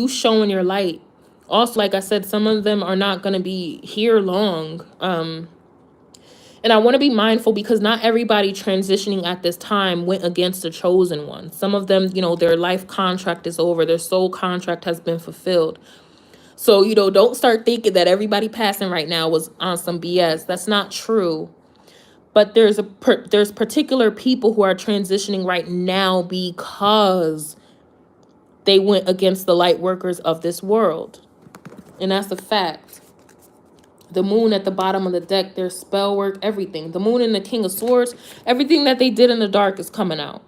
showing your light. Also, like I said, some of them are not gonna be here long. And I want to be mindful, because not everybody transitioning at this time went against the chosen one. Some of them, their life contract is over. Their soul contract has been fulfilled. So, don't start thinking that everybody passing right now was on some BS. That's not true. But there's particular people who are transitioning right now because they went against the light workers of this world. And that's a fact. The moon at the bottom of the deck, their spell work, everything. The moon and the King of Swords, everything that they did in the dark is coming out.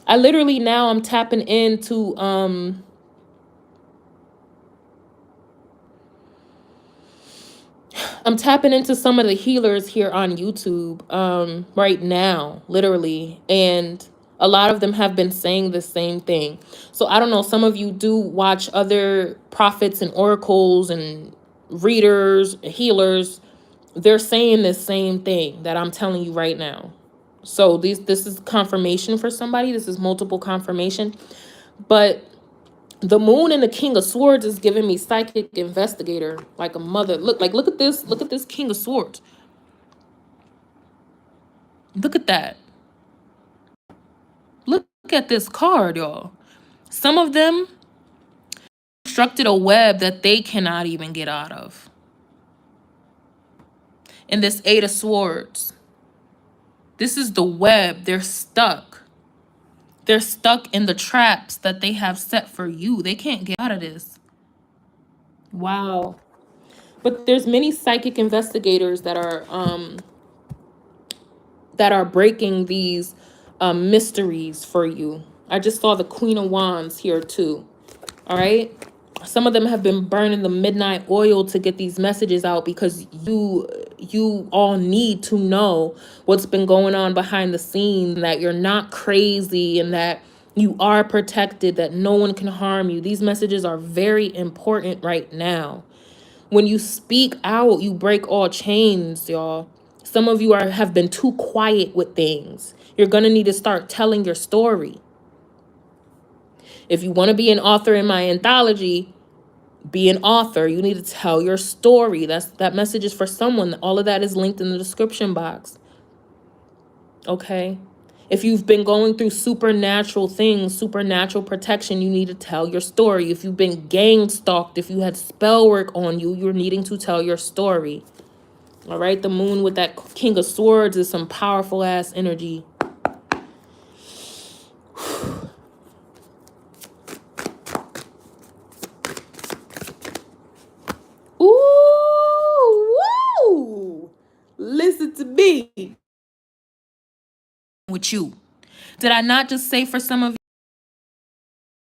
I literally now I'm tapping into some of the healers here on YouTube right now, literally. And a lot of them have been saying the same thing. So I don't know, some of you do watch other prophets and oracles and readers, healers. They're saying the same thing that I'm telling you right now. So this is confirmation for somebody. This is multiple confirmation. But the moon and the King of Swords is giving me psychic investigator, like a mother. Look at this. Look at this King of Swords. Look at that. Look at this card, y'all. Some of them constructed a web that they cannot even get out of. And this Eight of Swords. This is the web. They're stuck. They're stuck in the traps that they have set for you. They can't get out of this. Wow. But there's many psychic investigators that are breaking these mysteries for you. I just saw the Queen of Wands here too. All right. Some of them have been burning the midnight oil to get these messages out, because you all need to know what's been going on behind the scenes, that you're not crazy and that you are protected, that no one can harm you. These messages are very important right now. When you speak out, you break all chains, y'all. Some of you have been too quiet with things. You're going to need to start telling your story. If you want to be an author in my anthology, be an author. You need to tell your story. That message is for someone. All of that is linked in the description box. Okay? If you've been going through supernatural things, supernatural protection, you need to tell your story. If you've been gang stalked, if you had spell work on you, you're needing to tell your story. All right? The moon with that King of Swords is some powerful ass energy. Ooh, woo! Listen to me. With you. Did I not just say for some of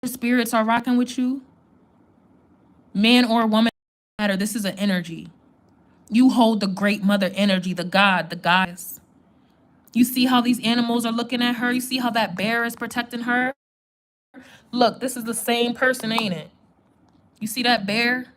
you, spirits are rocking with you? Man or woman, matter. This is an energy. You hold the great mother energy, the God, the goddess. You see how these animals are looking at her? You see how that bear is protecting her? Look, this is the same person, ain't it? You see that bear?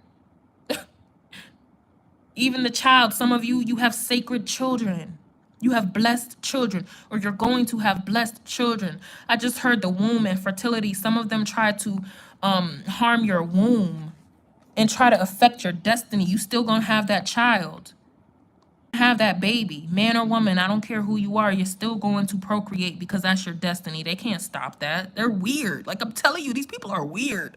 Even the child, some of you, you have sacred children. You have blessed children, or you're going to have blessed children. I just heard the womb and fertility. Some of them try to harm your womb and try to affect your destiny. You still gonna have that child, have that baby, man or woman. I don't care who you are. You're still going to procreate, because that's your destiny. They can't stop that. They're weird. Like I'm telling you, these people are weird.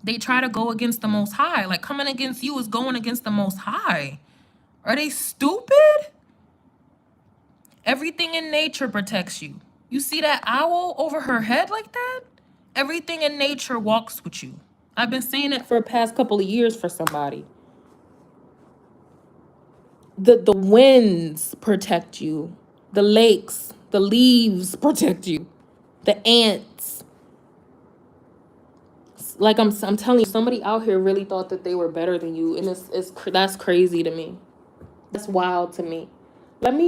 They try to go against the Most High. Like coming against you is going against the Most High. Are they stupid? Everything in nature protects you. You see that owl over her head like that? Everything in nature walks with you. I've been saying it for the past couple of years for somebody. The winds protect you. The lakes, the leaves protect you. The ants. Like I'm telling you, somebody out here really thought that they were better than you, and that's crazy to me. That's wild to me. Let me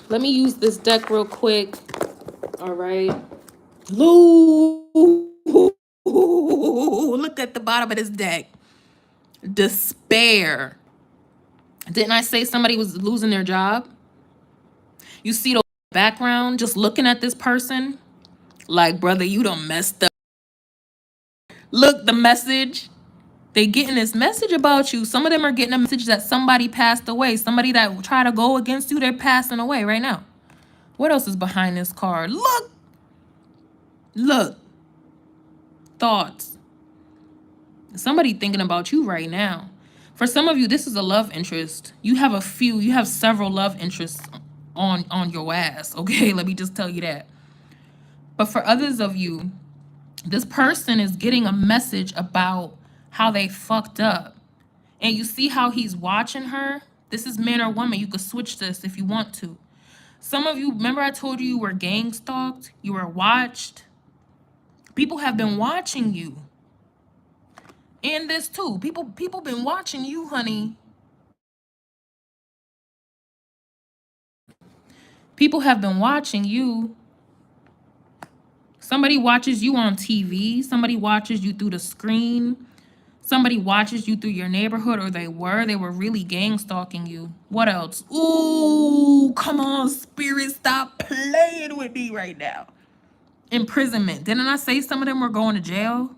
use this deck real quick. All right. Look at the bottom of this deck. Despair. Didn't I say somebody was losing their job? You see the background, just looking at this person, like, brother, you done messed up. Look, the message. They getting this message about you. Some of them are getting a message that somebody passed away. Somebody that tried to go against you, they're passing away right now. What else is behind this card? Look. Thoughts. Somebody thinking about you right now. For some of you, this is a love interest. You have several love interests on your ass, okay? Let me just tell you that. But for others of you, this person is getting a message about how they fucked up. And you see how he's watching her? This is man or woman. You could switch this if you want to. Some of you, remember I told you were gang stalked? You were watched? People have been watching you. And this too. People been watching you, honey. People have been watching you. Somebody watches you on TV. Somebody watches you through the screen. Somebody watches you through your neighborhood, or they were really gang stalking you. What else? Ooh, come on, spirit, stop playing with me right now. Imprisonment. Didn't I say some of them were going to jail?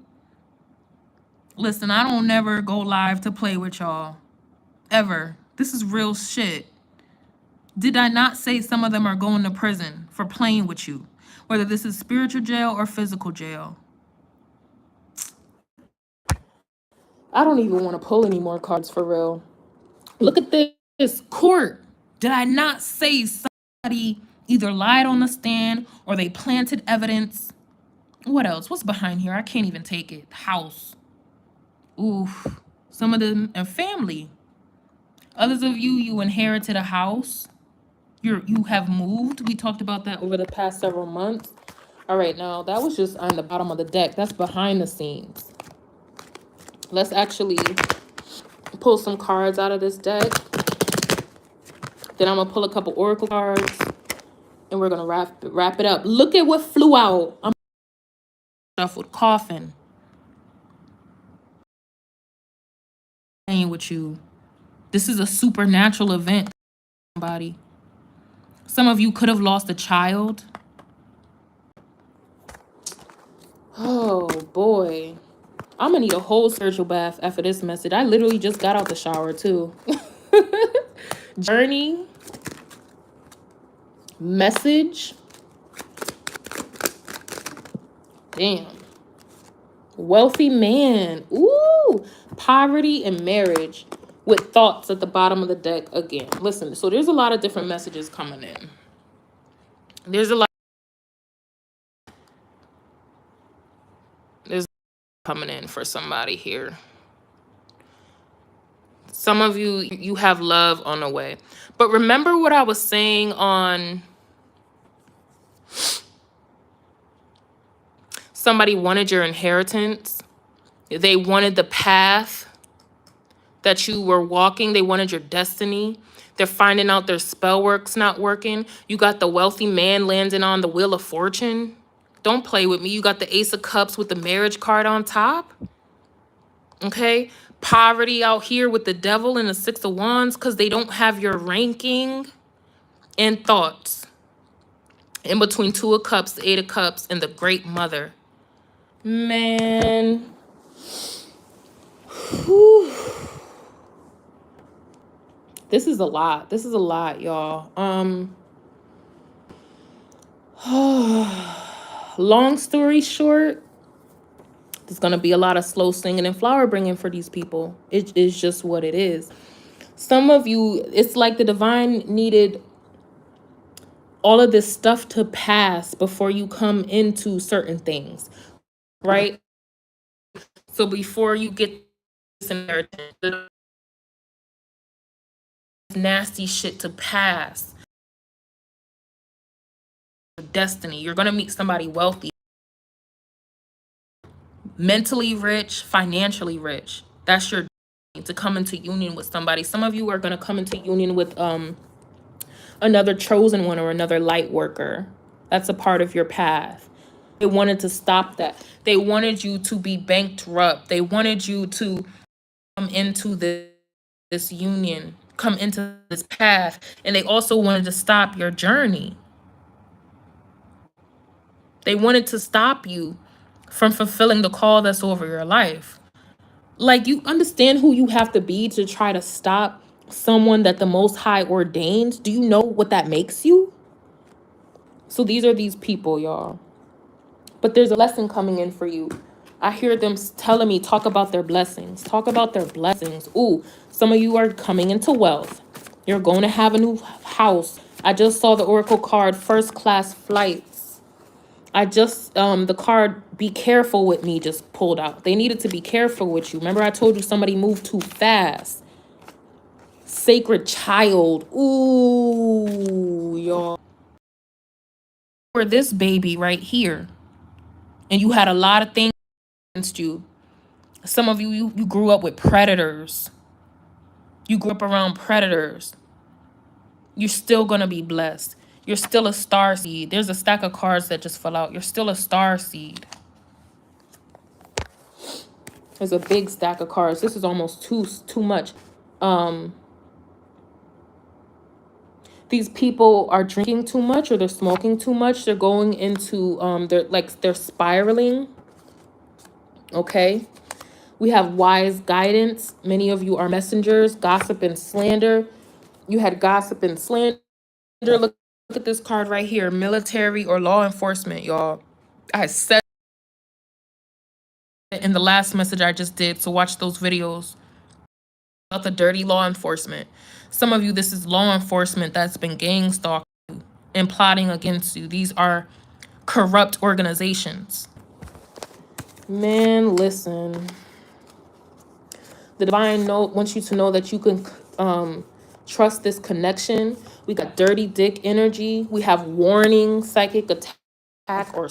Listen, I don't never go live to play with y'all. Ever. This is real shit. Did I not say some of them are going to prison for playing with you? Whether this is spiritual jail or physical jail. I don't even want to pull any more cards for real. Look at this court. Did I not say somebody either lied on the stand or they planted evidence? What else? What's behind here? I can't even take it. House. Oof. Some of them are family. Others of you inherited a house. You have moved. We talked about that over the past several months. All right, now that was just on the bottom of the deck. That's behind the scenes. Let's actually pull some cards out of this deck. Then I'm gonna pull a couple oracle cards, and we're gonna wrap it up. Look at what flew out. I'm shuffled coffin. Playing with you. This is a supernatural event. Somebody. Some of you could have lost a child. Oh boy. I'm gonna need a whole spiritual bath after this message. I literally just got out the shower too. Journey. Message. Damn. Wealthy man. Ooh. Poverty and marriage. With thoughts at the bottom of the deck again. Listen, so there's a lot of different messages coming in. There's a lot. There's coming in for somebody here. Some of you have love on the way. But remember what I was saying on somebody wanted your inheritance. They wanted the path that you were walking. They wanted your destiny. They're finding out their spell work's not working. You got the wealthy man landing on the Wheel of Fortune. Don't play with me. You got the Ace of Cups with the marriage card on top. Okay? Poverty out here with the Devil and the Six of Wands because they don't have your ranking. And thoughts. In between Two of Cups, the Eight of Cups, and the Great Mother. Man. Whew. This is a lot. This is a lot, y'all. Long story short, there's going to be a lot of slow singing and flower bringing for these people. It is just what it is. Some of you, it's like the divine needed all of this stuff to pass before you come into certain things, right? So before you get this inheritance, nasty shit to pass, destiny, you're gonna meet somebody wealthy, mentally rich, financially rich. That's your to come into union with somebody. Some of you are gonna come into union with another chosen one or another light worker. That's a part of your path. They wanted to stop that. They wanted you to be bankrupt. They wanted you to come into this union, come into this path, and they also wanted to stop your journey. They wanted to stop you from fulfilling the call that's over your life. Like, you understand who you have to be to try to stop someone that the Most High ordained? Do you know what that makes you? So these are these people, y'all. But there's a lesson coming in for you. I hear them telling me, talk about their blessings. Talk about their blessings. Ooh, some of you are coming into wealth. You're going to have a new house. I just saw the Oracle card, first class flights. I just, the card, be careful with me, just pulled out. They needed to be careful with you. Remember I told you somebody moved too fast. Sacred child. Ooh, y'all. For this baby right here. And you had a lot of things against you. Some of you grew up with predators. You grew up around predators. You're still going to be blessed. You're still a star seed. There's a stack of cards that just fell out. You're still a star seed. There's a big stack of cards. This is almost too much. These people are drinking too much, or they're smoking too much. They're going into they're spiraling. Okay? We have wise guidance. Many of you are messengers. Gossip and slander. You had gossip and slander. Look at this card right here. Military or law enforcement, y'all. I said it in the last message I just did, so watch those videos about the dirty law enforcement. Some of you, this is law enforcement that's been gang stalking you and plotting against you. These are corrupt organizations. Man, listen. The divine note wants you to know that you can trust this connection. We got dirty dick energy. We have warning, psychic attack, or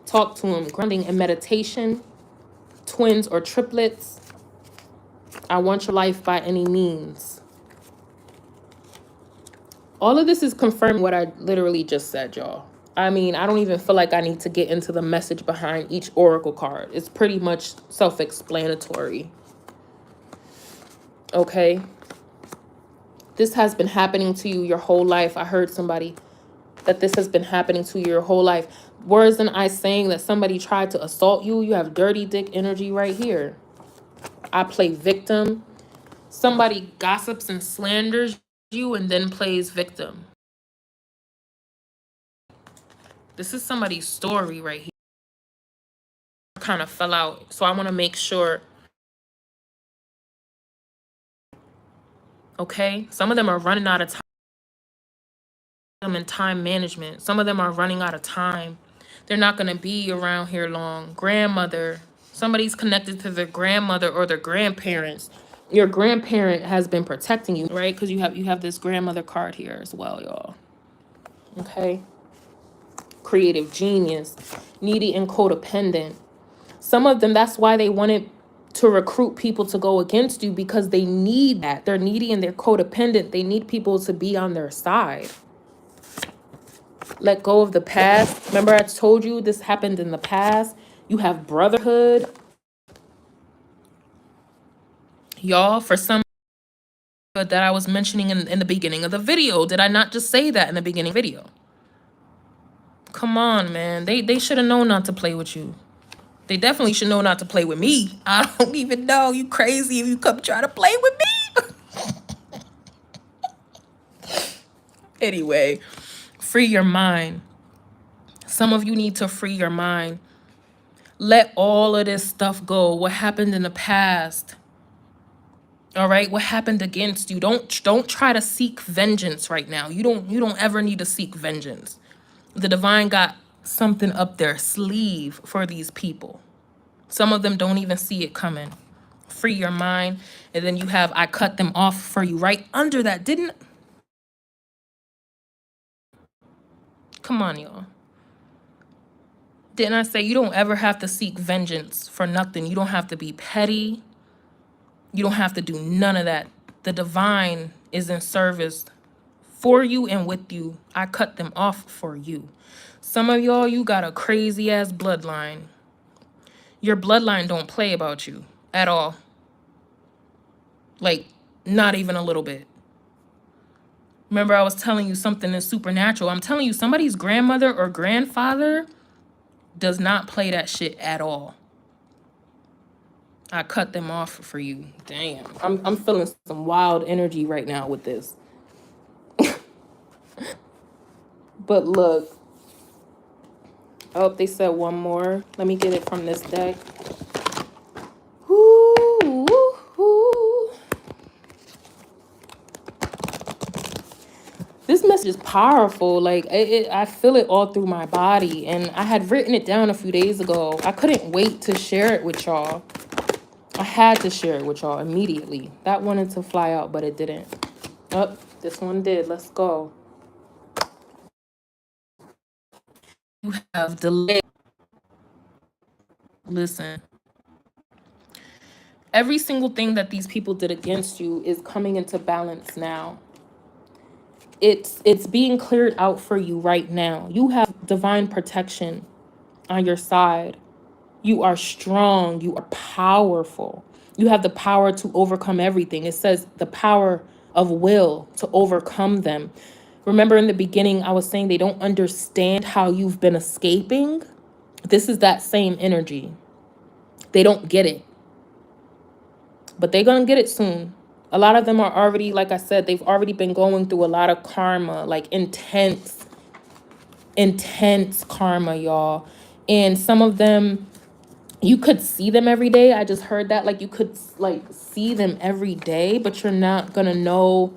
talk to him. Grounding and meditation. Twins or triplets. I want your life by any means. All of this is confirming what I literally just said, y'all. I mean, I don't even feel like I need to get into the message behind each oracle card. It's pretty much self-explanatory. Okay? This has been happening to you your whole life. I heard somebody that this has been happening to you your whole life. Worse than I saying that somebody tried to assault you. You have dirty dick energy right here. I play victim. Somebody gossips and slanders you and then plays victim. This is somebody's story right here. Kind of fell out. So I want to make sure. Okay? Some of them are running out of time. In time management. Some of them are running out of time. They're not going to be around here long. Grandmother. Somebody's connected to their grandmother or their grandparents. Your grandparent has been protecting you, right? Because you have this grandmother card here as well, y'all. Okay? Creative genius. Needy and codependent. Some of them, that's why they wanted to recruit people to go against you, because they need that. They're needy and they're codependent. They need people to be on their side. Let go of the past. Remember I told you this happened in the past. You have brotherhood. Y'all, for some that I was mentioning in the beginning of the video. Did I not just say that in the beginning video? Come on, man. They should have known not to play with you. They definitely should know not to play with me. I don't even know. You crazy if you come try to play with me. Anyway, free your mind. Some of you need to free your mind. Let all of this stuff go. What happened in the past. All right, what happened against you? Don't try to seek vengeance right now. You don't ever need to seek vengeance. The divine got something up their sleeve for these people. Some of them don't even see it coming. Free your mind. And then you have, I cut them off for you right under that. Come on, y'all. Didn't I say you don't ever have to seek vengeance for nothing? You don't have to be petty. You don't have to do none of that. The divine is in service for you and with you. I cut them off for you. Some of y'all, you got a crazy ass bloodline. Your bloodline don't play about you at all. Like, not even a little bit. Remember, I was telling you something is supernatural. I'm telling you, somebody's grandmother or grandfather does not play that shit at all. I cut them off for you. Damn. I'm feeling some wild energy right now with this. But look. Oh, they said one more. Let me get it from this deck. Ooh, ooh, ooh. This message is powerful. Like, I feel it all through my body. And I had written it down a few days ago. I couldn't wait to share it with y'all. I had to share it with y'all immediately. That wanted to fly out, but it didn't. Oh, this one did. Let's go. You have delay. Listen. Every single thing that these people did against you is coming into balance now. It's being cleared out for you right now. You have divine protection on your side. You are strong. You are powerful. You have the power to overcome everything. It says the power of will to overcome them. Remember in the beginning, I was saying they don't understand how you've been escaping. This is that same energy. They don't get it. But they're going to get it soon. A lot of them are already, like I said, they've already been going through a lot of karma, like intense karma, y'all. And some of them, you could see them every day. I just heard that, like, you could like see them every day, but you're not gonna know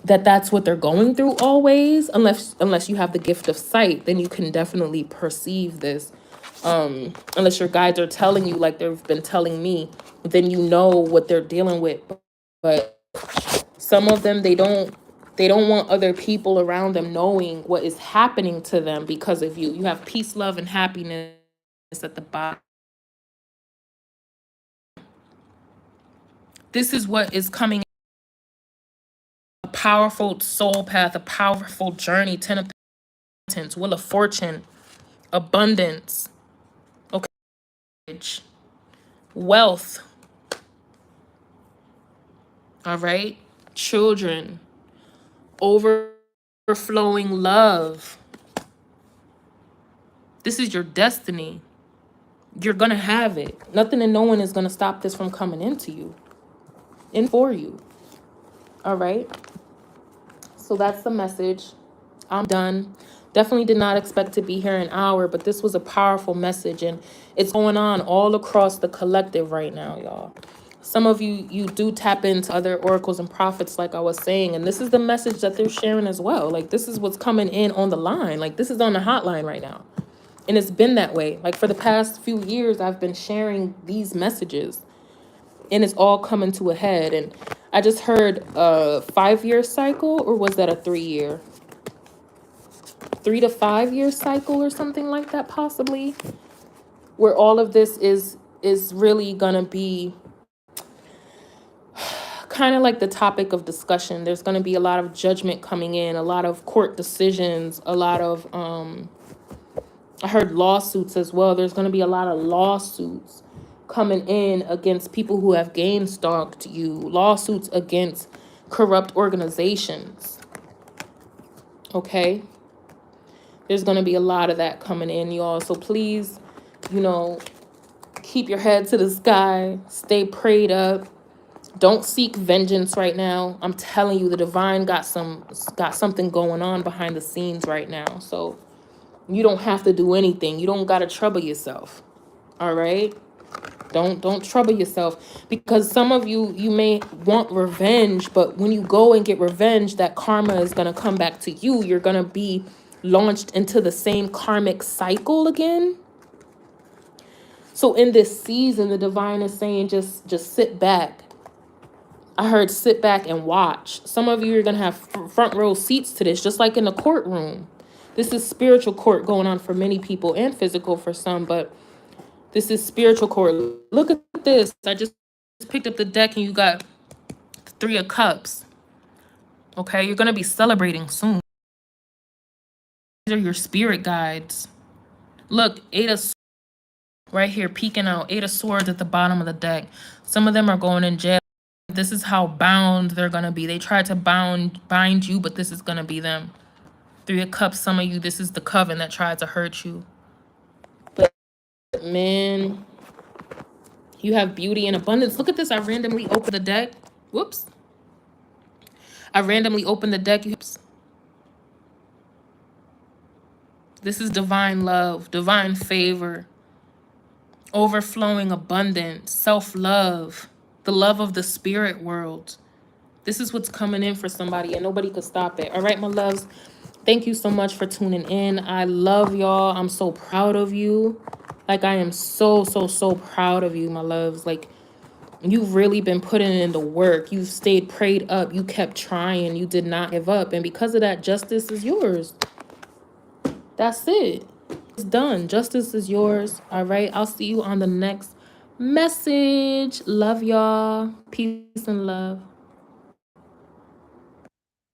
that that's what they're going through always, unless you have the gift of sight. Then you can definitely perceive this. Unless your guides are telling you, like they've been telling me, then you know what they're dealing with. But some of them, they don't want other people around them knowing what is happening to them because of you. You have peace, love, and happiness at the bottom. This is what is coming. A powerful soul path, a powerful journey, 10 of Pentacles, Wheel of Fortune, abundance, okay, wealth, all right, children, overflowing love. This is your destiny. You're gonna have it. Nothing and no one is gonna stop this from coming into you and for you. All right. So that's the message. I'm done. Definitely did not expect to be here an hour, but this was a powerful message, and it's going on all across the collective right now, y'all. Some of you do tap into other oracles and prophets, like I was saying, and this is the message that they're sharing as well. Like, this is what's coming in on the line. Like, this is on the hotline right now. And it's been that way. Like, for the past few years, I've been sharing these messages, and it's all coming to a head. And I just heard a 5-year cycle, or was that a 3-year? 3 to 5 year cycle or something like that, possibly, where all of this is really gonna be kind of like the topic of discussion. There's gonna be a lot of judgment coming in, a lot of court decisions, a lot of I heard lawsuits as well. There's gonna be a lot of lawsuits coming in against people who have game stalked you, lawsuits against corrupt organizations. Okay, there's going to be a lot of that coming in, y'all. So please, keep your head to the sky. Stay prayed up. Don't seek vengeance right now. I'm telling you, the divine got something going on behind the scenes right now. So you don't have to do anything. You don't got to trouble yourself. All right? Don't trouble yourself, because some of you may want revenge, but when you go and get revenge, that karma is going to come back to you. You're going to be launched into the same karmic cycle again. So in this season, the divine is saying just sit back. I heard sit back and watch. Some of you are going to have front row seats to this, just like in the courtroom. This is spiritual court going on for many people, and physical for some, but this is spiritual court. Look at this. I just picked up the deck and you got the Three of Cups. Okay, you're going to be celebrating soon. These are your spirit guides. Look, Eight of Swords right here peeking out. Eight of Swords at the bottom of the deck. Some of them are going in jail. This is how bound they're going to be. They tried to bind you, but this is going to be them. Three of Cups, some of you, this is the coven that tried to hurt you. But man, you have beauty and abundance. Look at this. I randomly opened the deck. Whoops. I randomly opened the deck. This is divine love, divine favor, overflowing abundance, self-love, the love of the spirit world. This is what's coming in for somebody, and nobody could stop it. All right, my loves. Thank you so much for tuning in. I love y'all. I'm so proud of you. Like, I am so proud of you, my loves. Like, you've really been putting in the work. You've stayed prayed up. You kept trying. You did not give up. And because of that, justice is yours. That's it. It's done. Justice is yours. All right. I'll see you on the next message. Love y'all. Peace and love.